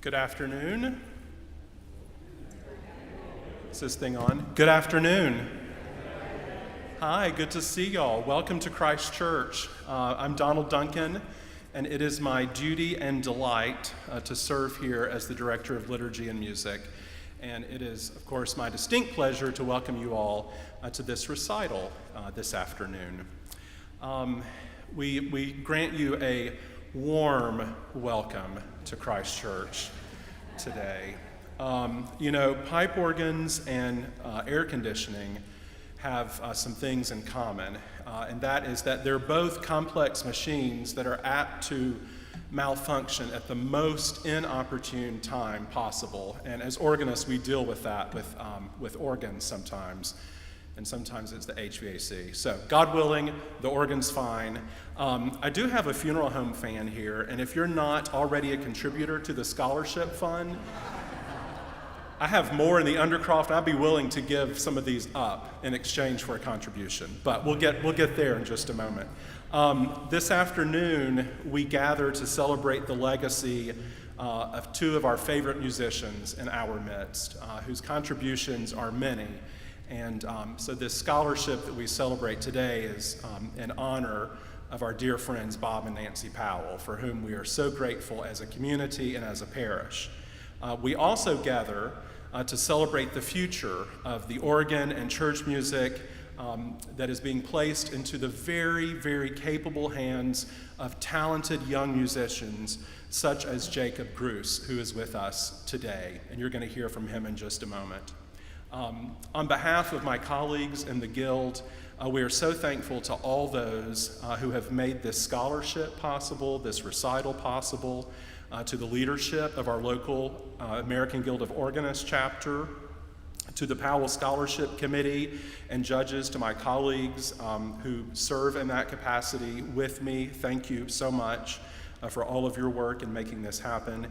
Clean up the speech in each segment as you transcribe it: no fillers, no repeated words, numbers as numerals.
Good afternoon. Is this thing on? Good afternoon. Hi, good to see y'all. Welcome to Christ Church. I'm Donald Duncan, and it is my duty and delight to serve here as the Director of Liturgy and Music. And it is, of course, my distinct pleasure to welcome you all to this recital this afternoon. We grant you a warm welcome to Christ Church today. Pipe organs and air conditioning have some things in common, and that is that they're both complex machines that are apt to malfunction at the most inopportune time possible. And as organists, we deal with that with organs sometimes, and sometimes it's the HVAC. So God willing, the organ's fine. I do have a funeral home fan here, and if you're not already a contributor to the scholarship fund, I have more in the Undercroft. I'd be willing to give some of these up in exchange for a contribution, but we'll get there in just a moment. This afternoon, we gather to celebrate the legacy of two of our favorite musicians in our midst, whose contributions are many. And so this scholarship that we celebrate today is in honor of our dear friends Bob and Nancy Powell, for whom we are so grateful as a community and as a parish. We also gather to celebrate the future of the organ and church music that is being placed into the very, very capable hands of talented young musicians such as Jacob Gruss, who is with us today, and you're going to hear from him in just a moment. On behalf of my colleagues in the Guild, we are so thankful to all those who have made this scholarship possible, this recital possible, to the leadership of our local American Guild of Organists chapter, to the Powell Scholarship Committee and judges, to my colleagues who serve in that capacity with me. Thank you so much for all of your work in making this happen.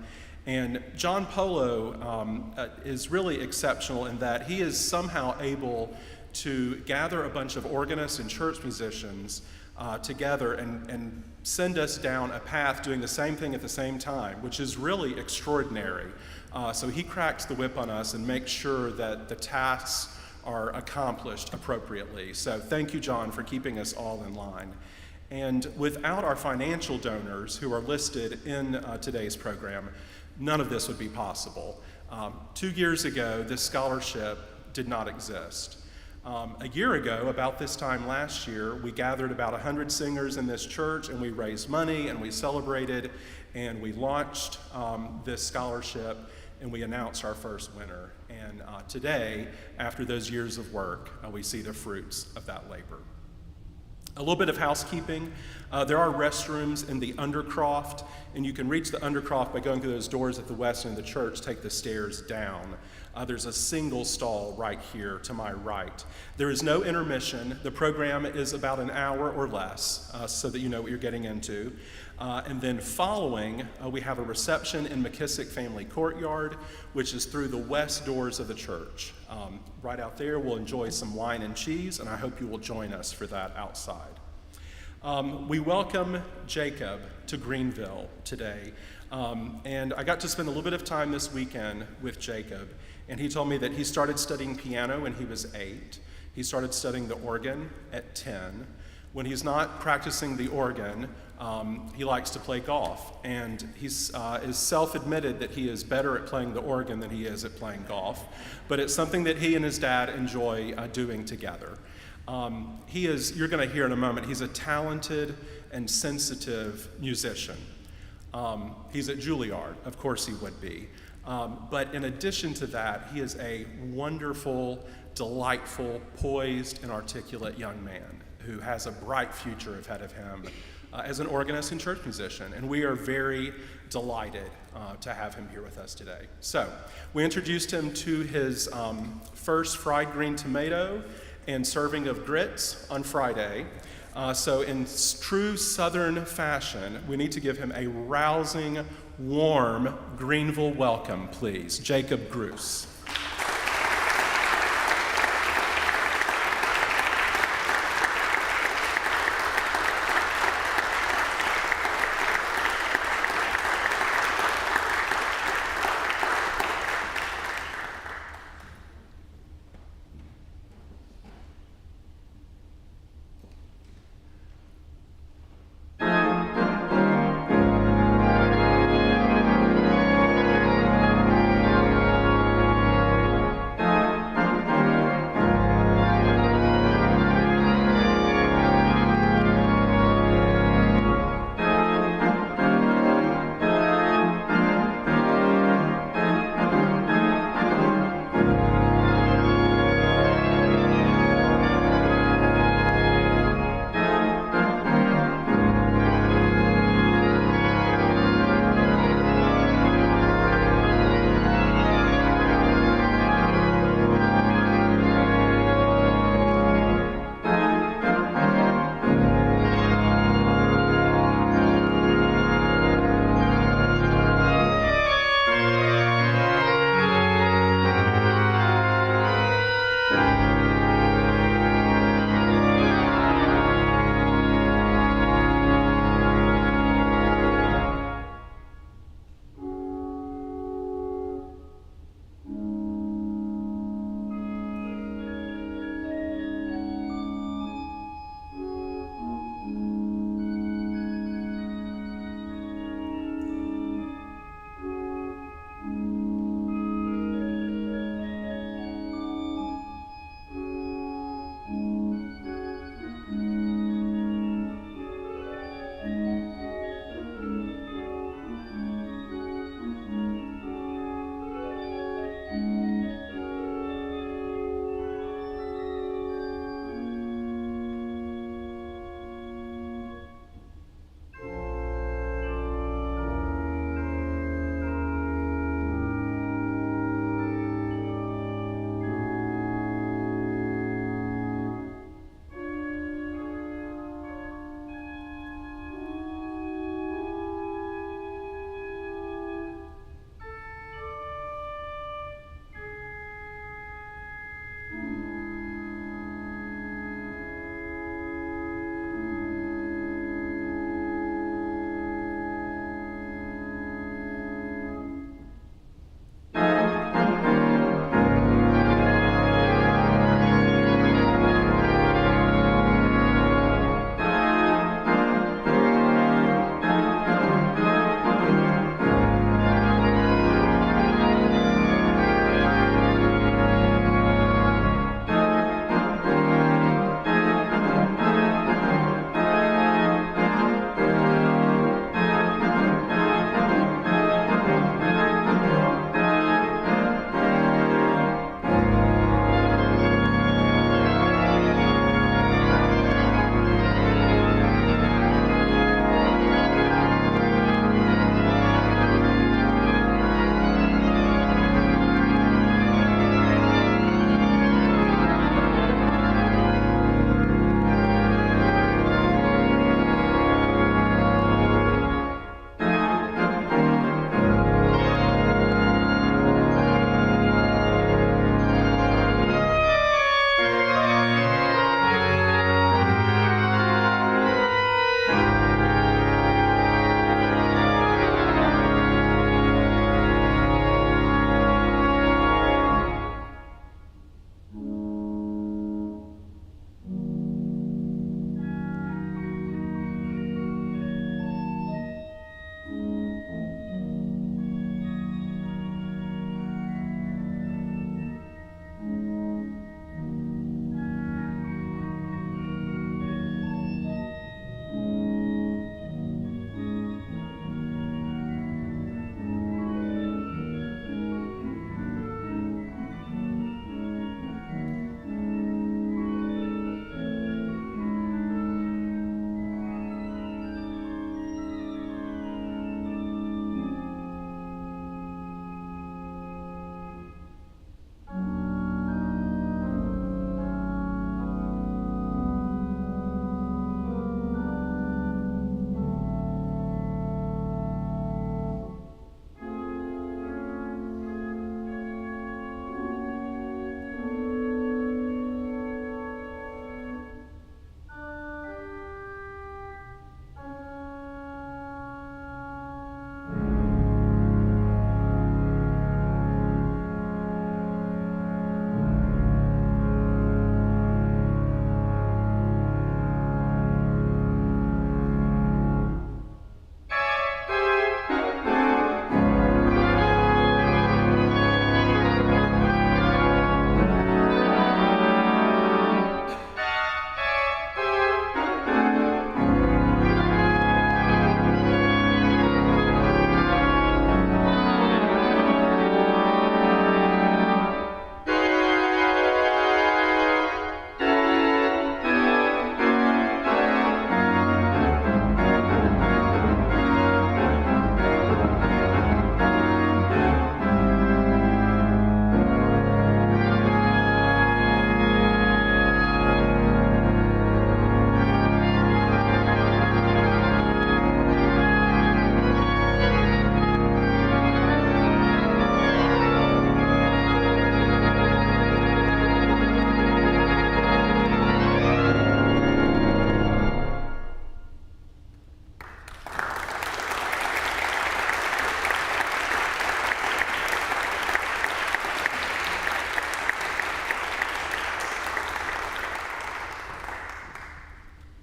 And John Polo is really exceptional in that he is somehow able to gather a bunch of organists and church musicians together and send us down a path doing the same thing at the same time, which is really extraordinary. So he cracks the whip on us and makes sure that the tasks are accomplished appropriately. So thank you, John, for keeping us all in line. And without our financial donors who are listed in today's program, none of this would be possible. 2 years ago, this scholarship did not exist. A year ago, about this time last year, we gathered about 100 singers in this church, and we raised money, and we celebrated, and we launched this scholarship, and we announced our first winner. And today, after those years of work, we see the fruits of that labor. A little bit of housekeeping. There are restrooms in the Undercroft, and you can reach the Undercroft by going through those doors at the west end of the church, take the stairs down. There's a single stall right here to my right. There is no intermission. The program is about an hour or less, so that you know what you're getting into. And then following, we have a reception in McKissick Family Courtyard, which is through the west doors of the church. Right out there, we'll enjoy some wine and cheese, and I hope you will join us for that outside. We welcome Jacob to Greenville today. And I got to spend a little bit of time this weekend with Jacob, and he told me that he started studying piano when he was 8. He started studying the organ at 10. When he's not practicing the organ, he likes to play golf, and he's is self-admitted that he is better at playing the organ than he is at playing golf, but it's something that he and his dad enjoy doing together. You're going to hear in a moment, he's a talented and sensitive musician. He's at Juilliard, of course he would be. But in addition to that, he is a wonderful, delightful, poised, and articulate young man who has a bright future ahead of him as an organist and church musician. And we are very delighted to have him here with us today. So we introduced him to his first fried green tomato and serving of grits on Friday. So in true Southern fashion, we need to give him a rousing, warm Greenville welcome, please. Jacob Gruss.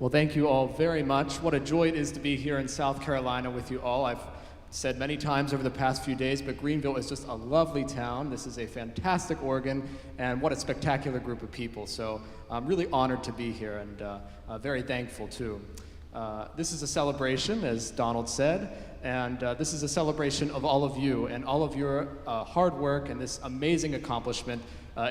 Well, thank you all very much. What a joy it is to be here in South Carolina with you all. I've said many times over the past few days, but Greenville is just a lovely town. This is a fantastic organ, and what a spectacular group of people. So I'm really honored to be here and very thankful too. This is a celebration, as Donald said, and this is a celebration of all of you and all of your hard work and this amazing accomplishment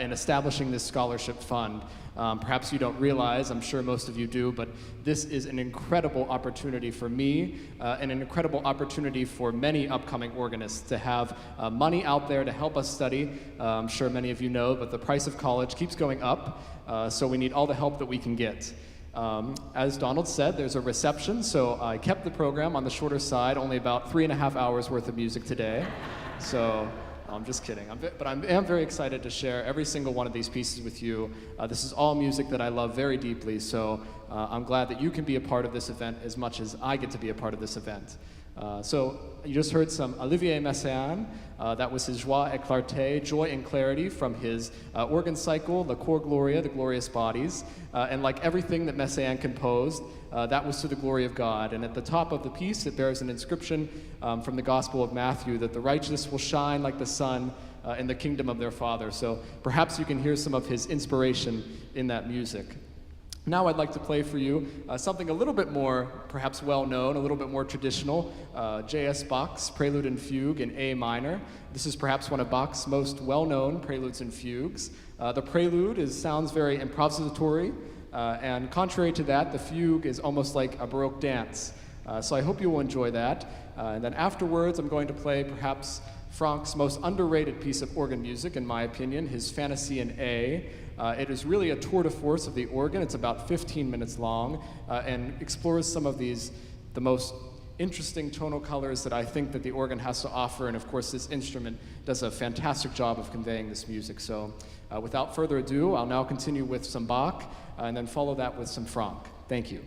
in establishing this scholarship fund. Perhaps you don't realize, I'm sure most of you do, but this is an incredible opportunity for me and an incredible opportunity for many upcoming organists to have money out there to help us study. I'm sure many of you know, but the price of college keeps going up, so we need all the help that we can get. As Donald said, there's a reception, so I kept the program on the shorter side, only about 3.5 hours worth of music today. So I'm just kidding, but I am very excited to share every single one of these pieces with you. This is all music that I love very deeply, so I'm glad that you can be a part of this event as much as I get to be a part of this event. So you just heard some Olivier Messiaen. That was his Joie et Clarté, Joy and Clarity, from his organ cycle, the Cor Gloria, the Glorious Bodies. And like everything that Messiaen composed, that was to the glory of God. And at the top of the piece, it bears an inscription from the Gospel of Matthew that the righteous will shine like the sun in the kingdom of their Father. So perhaps you can hear some of his inspiration in that music. Now I'd like to play for you something a little bit more, perhaps well-known, a little bit more traditional, J.S. Bach's Prelude and Fugue in A minor. This is perhaps one of Bach's most well-known preludes and fugues. The prelude sounds very improvisatory, and contrary to that, the fugue is almost like a Baroque dance. So I hope you will enjoy that. And then afterwards, I'm going to play perhaps Franck's most underrated piece of organ music, in my opinion, his Fantasy in A. It is really a tour de force of the organ. It's about 15 minutes long and explores some of the most interesting tonal colors that I think that the organ has to offer. And of course, this instrument does a fantastic job of conveying this music. So without further ado, I'll now continue with some Bach and then follow that with some Franck. Thank you.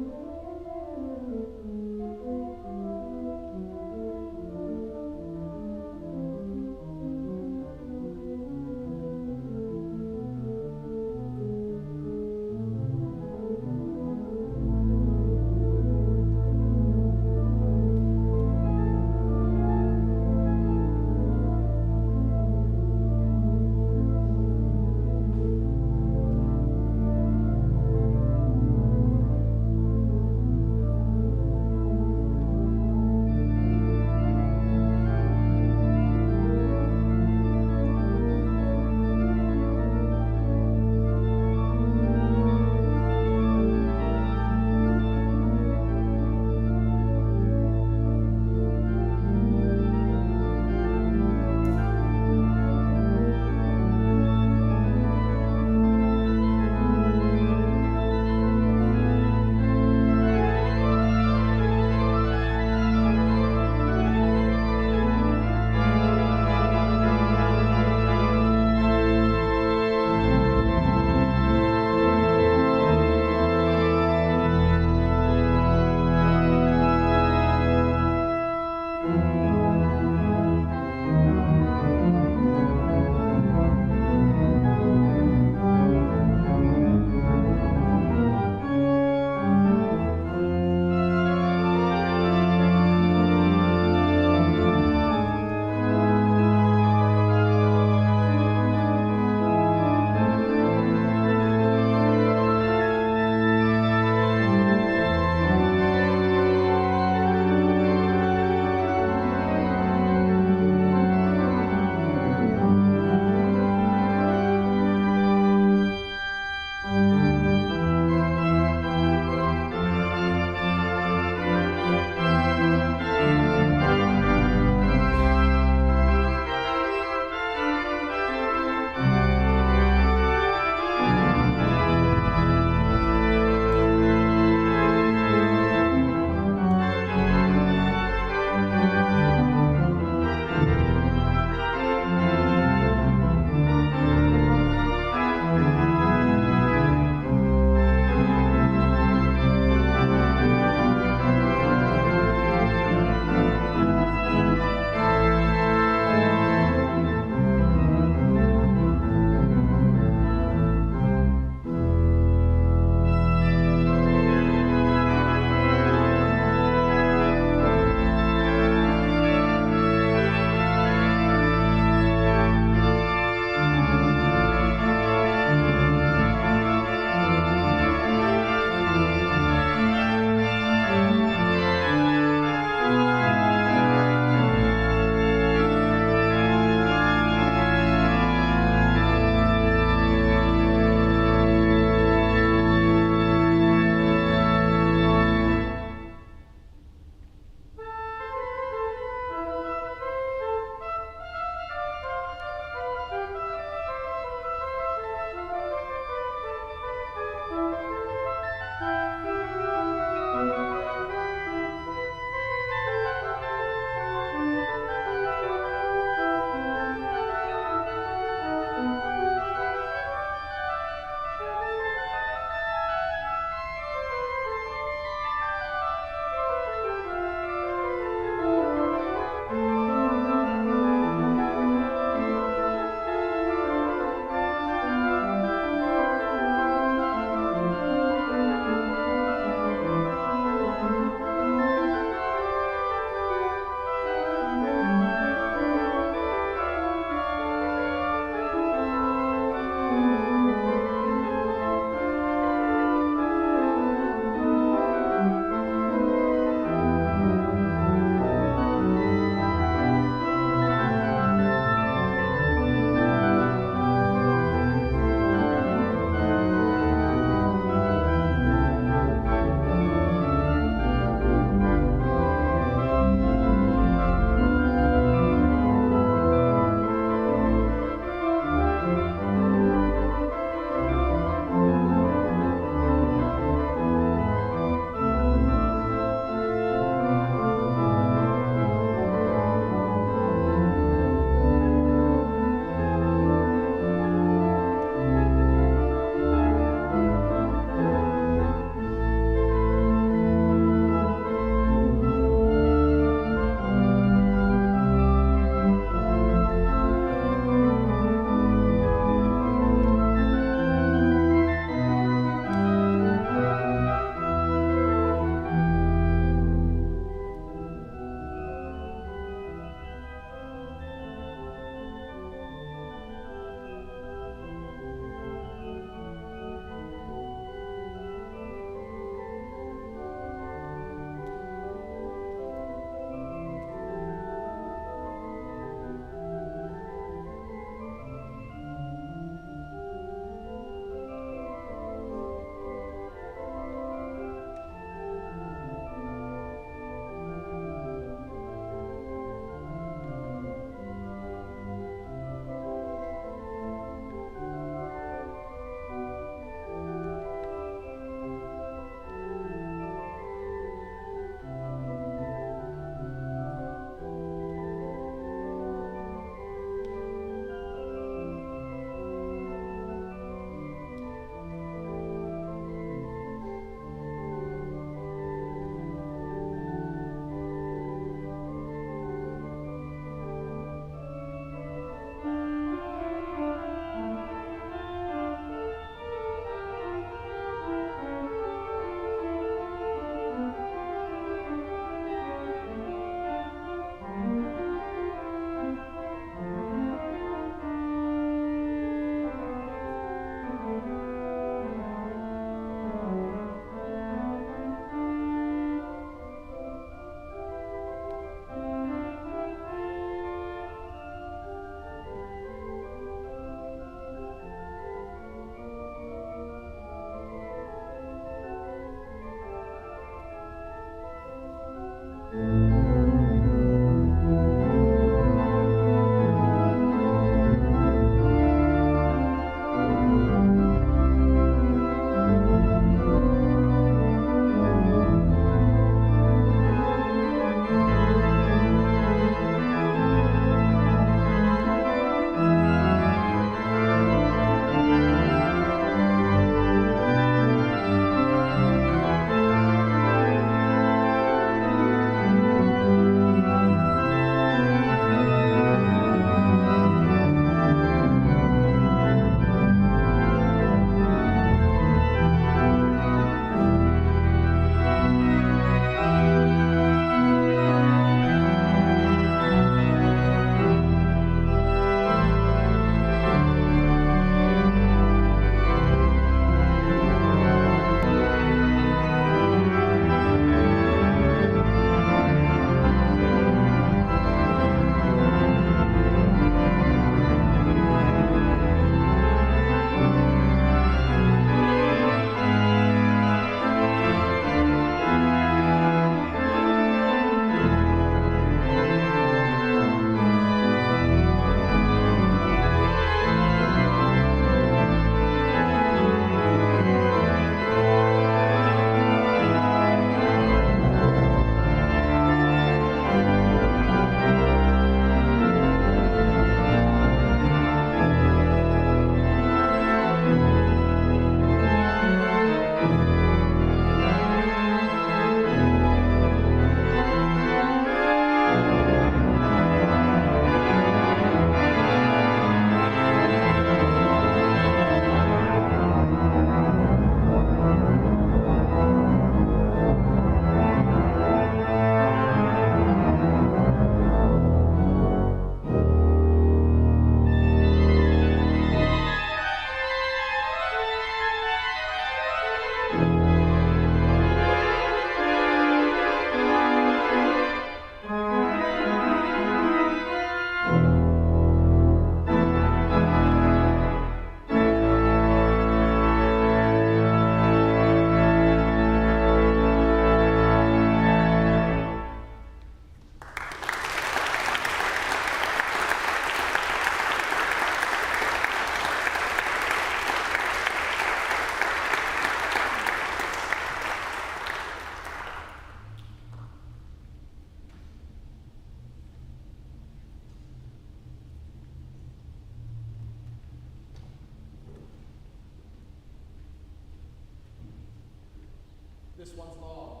This one's long.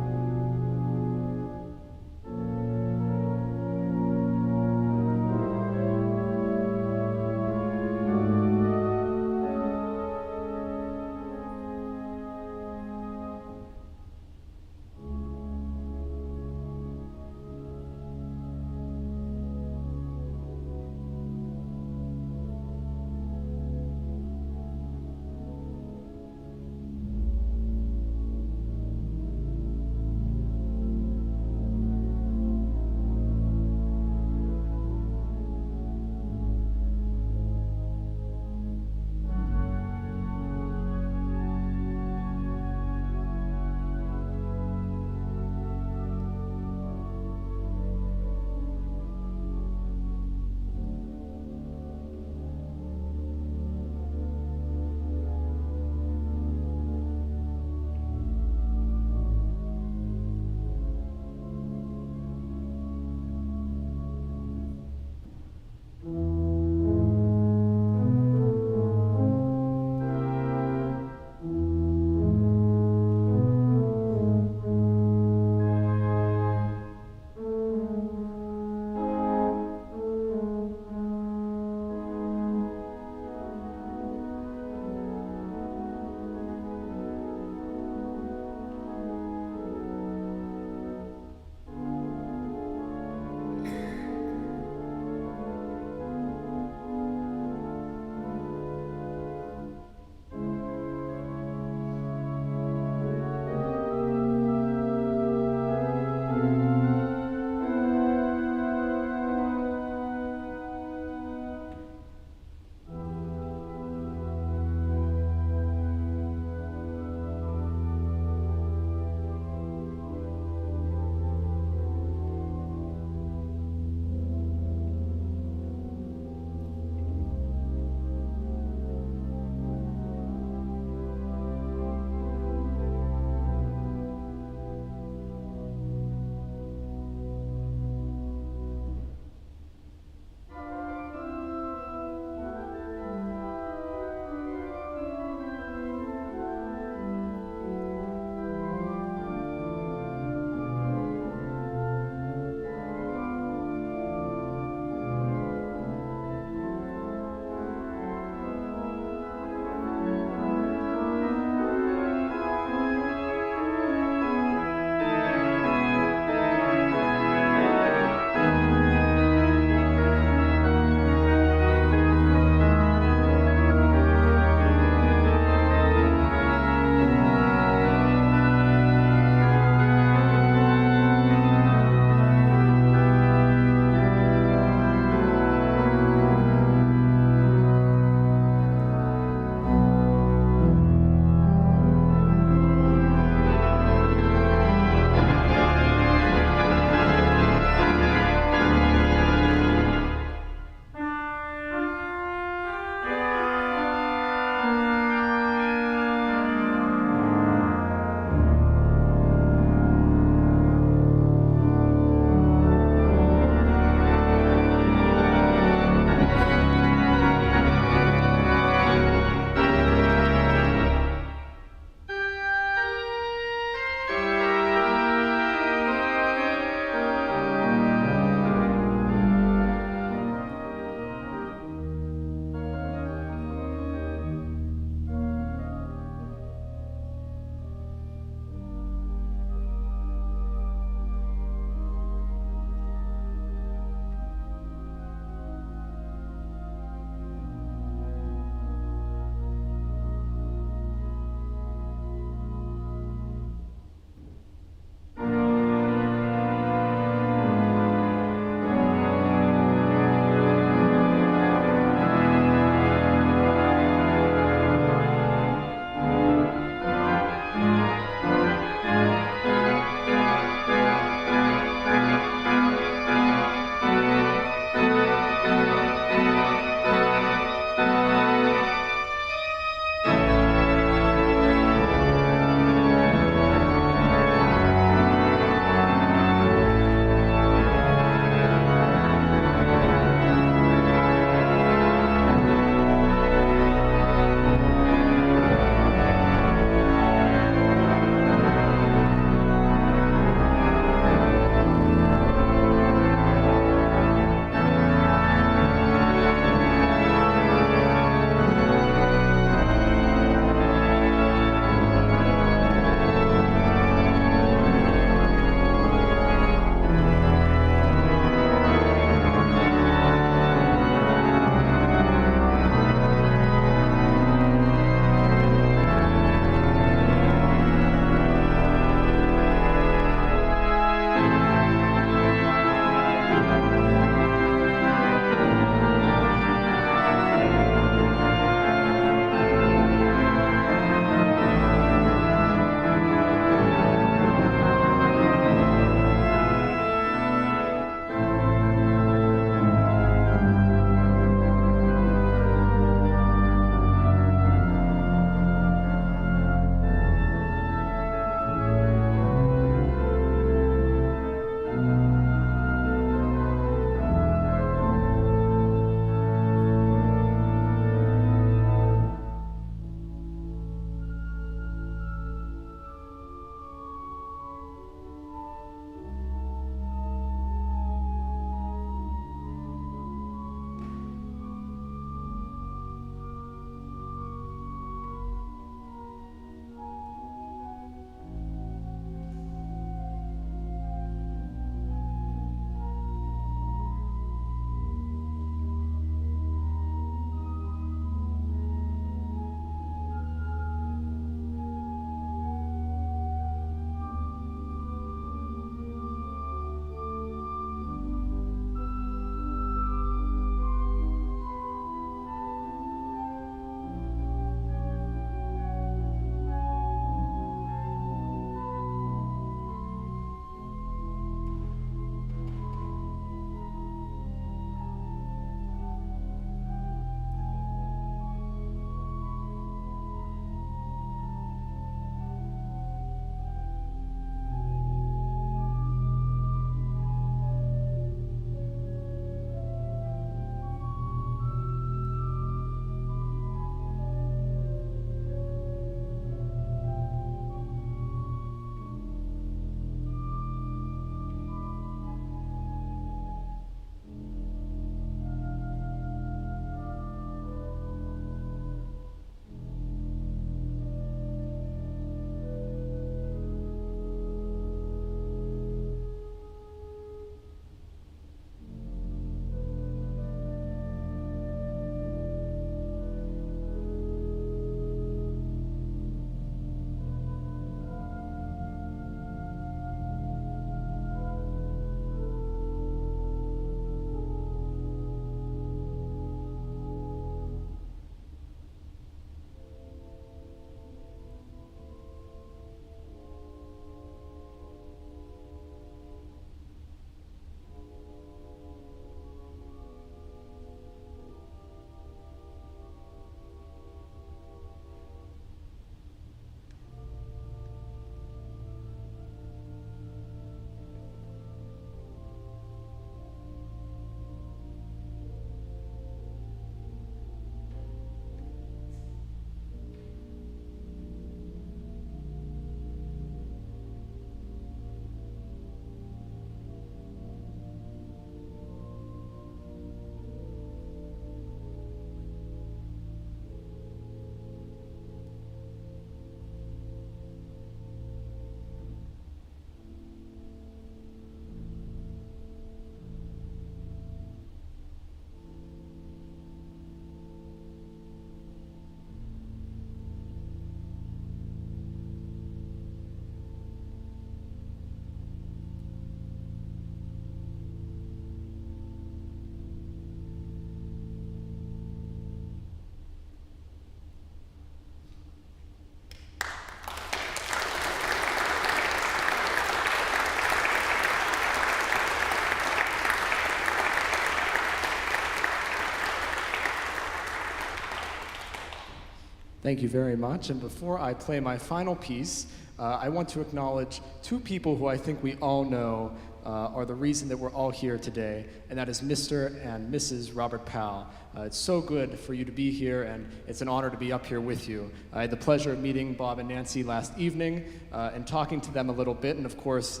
Thank you very much. And before I play my final piece, I want to acknowledge two people who I think we all know are the reason that we're all here today, and that is Mr. and Mrs. Robert Powell. It's so good for you to be here, and it's an honor to be up here with you. I had the pleasure of meeting Bob and Nancy last evening and talking to them a little bit, and of course,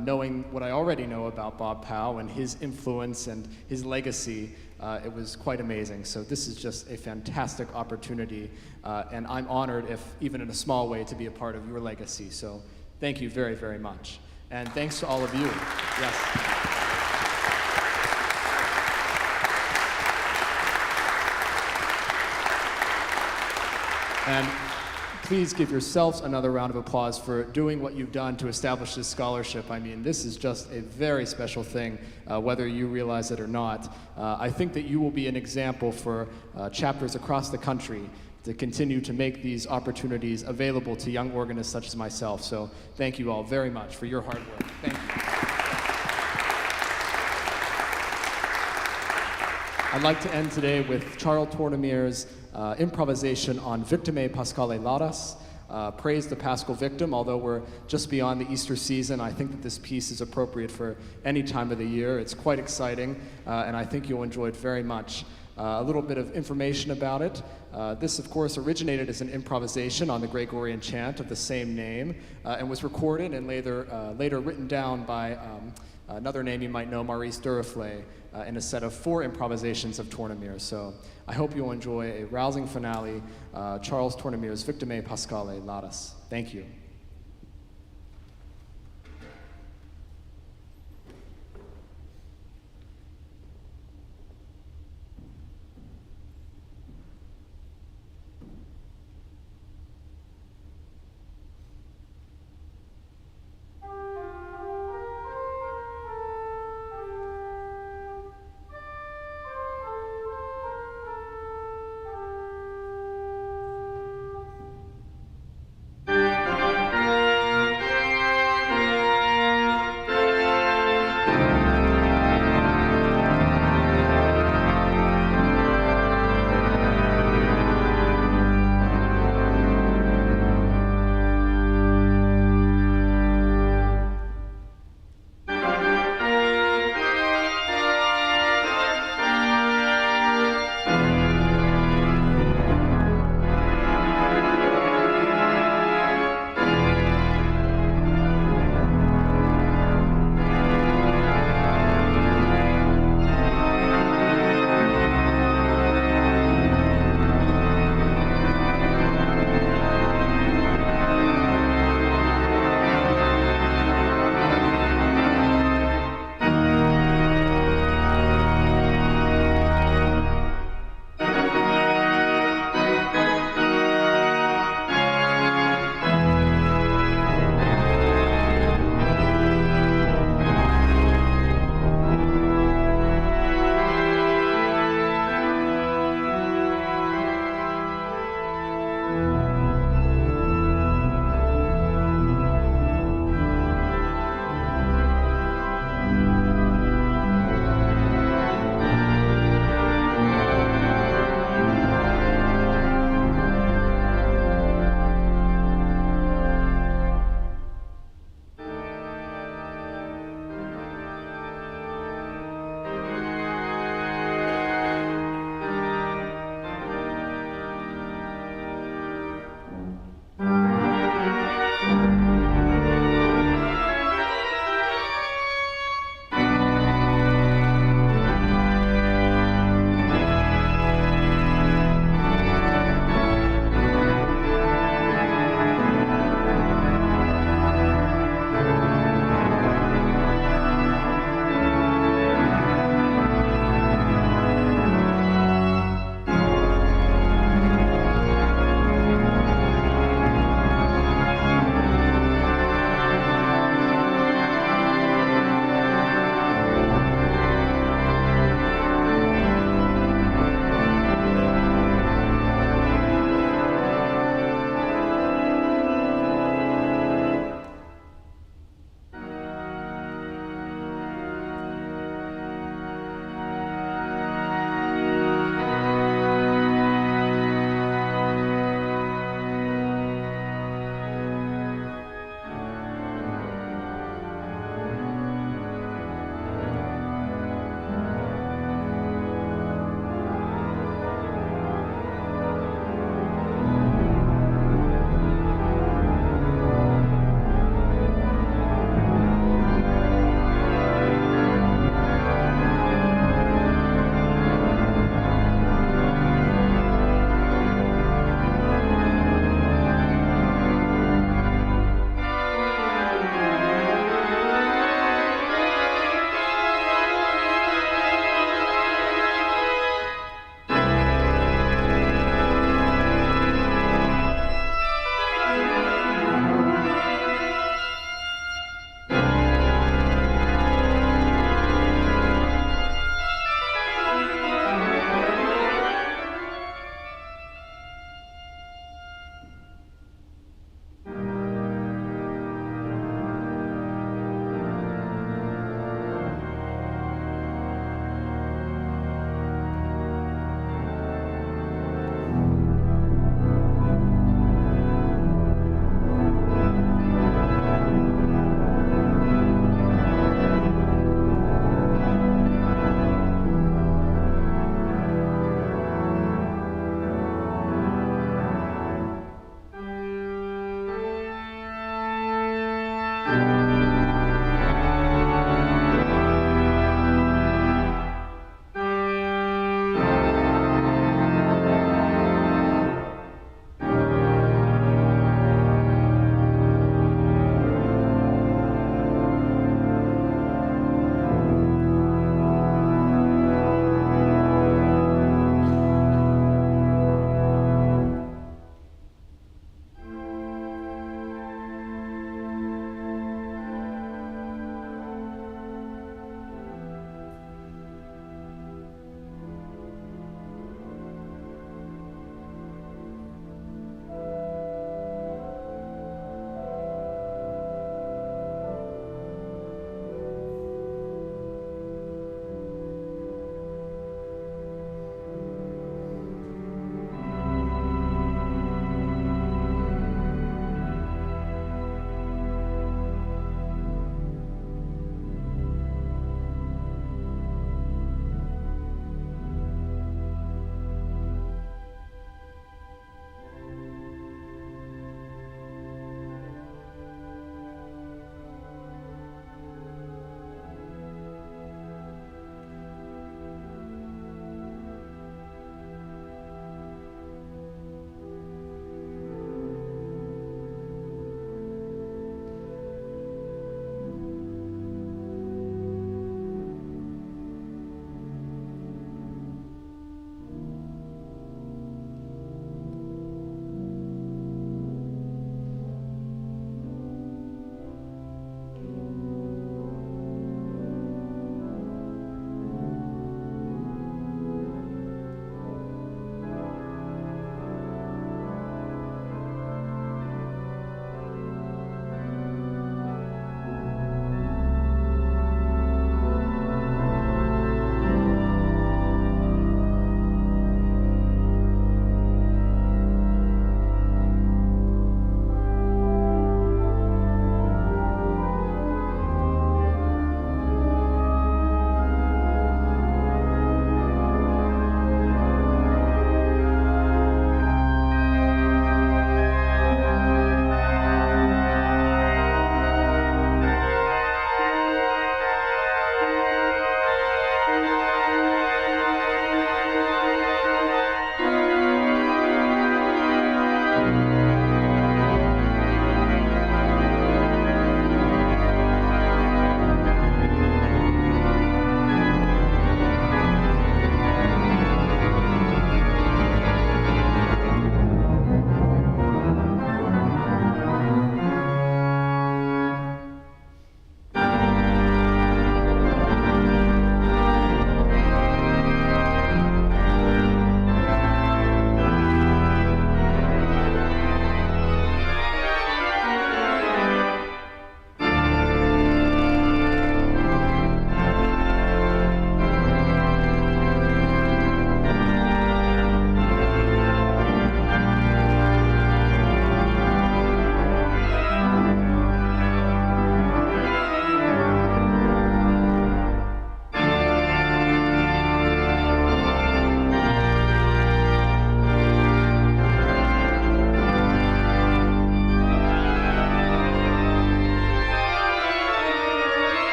knowing what I already know about Bob Powell and his influence and his legacy. It was quite amazing. So this is just a fantastic opportunity, and I'm honored, if even in a small way, to be a part of your legacy. So thank you very, very much. And thanks to all of you. Yes. And please give yourselves another round of applause for doing what you've done to establish this scholarship. I mean, this is just a very special thing, whether you realize it or not. I think that you will be an example for chapters across the country to continue to make these opportunities available to young organists such as myself. So thank you all very much for your hard work. Thank you. I'd like to end today with Charles Tournemier's improvisation on Victime Pascale Laras, praise the Paschal Victim. Although we're just beyond the Easter season, I think that this piece is appropriate for any time of the year. It's quite exciting, and I think you'll enjoy it very much. A little bit of information about it. This, of course, originated as an improvisation on the Gregorian chant of the same name, and was recorded and later written down by another name you might know, Maurice Duraflay, in a set of 4 improvisations of Tournemier. So I hope you'll enjoy a rousing finale, Charles Tournemier's Victime Pascale Laras. Thank you.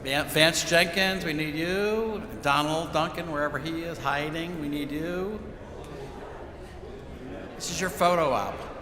Vance Jenkins, we need you. Donald Duncan, wherever he is hiding, we need you. This is your photo op.